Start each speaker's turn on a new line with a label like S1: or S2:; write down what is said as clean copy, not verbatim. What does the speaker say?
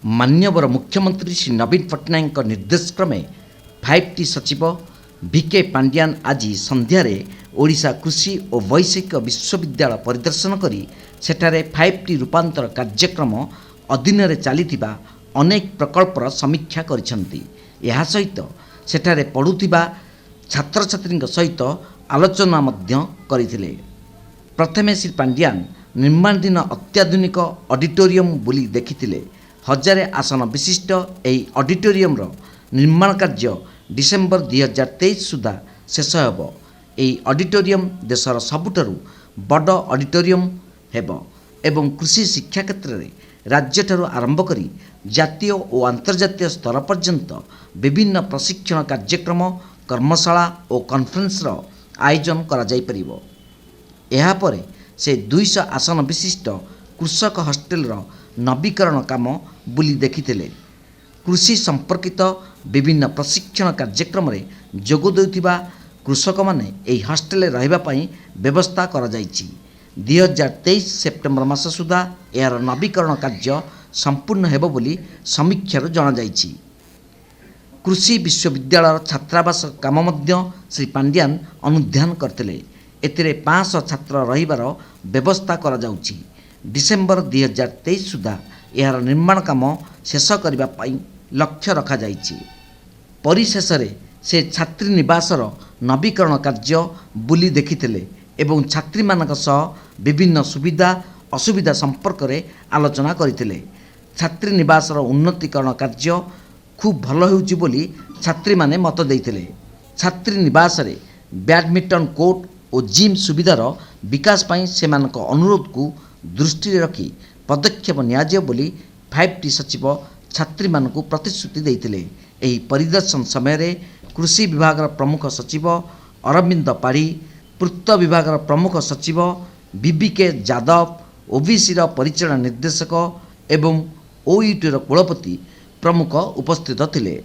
S1: मान्यवर मुख्यमंत्री श्री नवीन पट्टनायक निर्देश क्रमे 5T सचिव भिके पांड्यान आज संध्यारे ओडिशा कृषि और वैषयिक विश्वविद्यालय परिदर्शन करी सेठारे 5T रूपांतर कार्यक्रम अधीन रे चलीथिबा अनेक प्रकल्पर समीक्षा करिसंती। एहा सहित सेठारे पढ़ुथिबा छात्र छात्री सहित आलोचना मध्य करिथिले। प्रथमे श्री पांड्यान निर्माणाधीन अत्याधुनिक ऑडिटोरियम बुली देखिथिले। हजारे आसन विशिष्ट एही ऑडिटोरियम निर्माण कार्य डिसेम्बर 2023 सुधा शेष हेब। एही ऑडिटोरियम देशर सबुठारु बड़ ऑडिटोरियम हेब एवं कृषि शिक्षा क्षेत्र में राज्य ठारू आरंभ करी जातीय और अंतर्जातीय स्तर पर्यंत विभिन्न प्रशिक्षण कार्यक्रम कर्मशाला और कॉन्फ्रेंसर आयोजन करा जाई परिबो। एहा परे से 200 आसन विशिष्ट कृषक हॉस्टेल नवीकरण काम बुली देखिथिले। कृषि संपर्कित विभिन्न प्रशिक्षण कार्यक्रम में जोग देउथिबा कृषक माने एही हॉस्टेल रहिबा पई व्यवस्था करा जाईछि। 2023 सेप्टेम्बर मास सुधा यार नवीकरण कार्य संपूर्ण हेबो बोली समीक्षार जणा जाईछि। कृषि विश्वविद्यालय छात्रावास काम मध्य श्री पांड्यान अनुध्यान करथिले। एथिरे 500 छात्र रहिबार व्यवस्था करा जाउछि। डिसेम्बर 2023 सुधा यार निर्माण काम शेष करिबा पई लक्ष्य रखा जाइछि। परिशेष से छात्री निवासर नवीकरण कार्य बुली देखिथिले एवं छात्री मानक सह विभिन्न सुविधा असुविधा संपर्क में आलोचना करथिले। छात्री निवासर उन्नतीकरण कार्य खूब भल होउछि बोली छात्री माने मत देइथिले। छात्री निवास रे बैडमिंटन कोर्ट और जिम सुविधार विकास पई सेमानक अनुरोध को दृष्टि रखी पदक्षेप नियाजियो बोली 5T सचिव छात्री मानकु प्रतिश्रुति देइथिले। एही परिदर्शन समय रे कृषि विभाग प्रमुख सचिव अरविंद पाढ़ी, पूर्त विभाग प्रमुख सचिव बीबीके यादव, ओबीसी परिचालन निर्देशक एवं ओयूटी कुलपति प्रमुख उपस्थित थिले।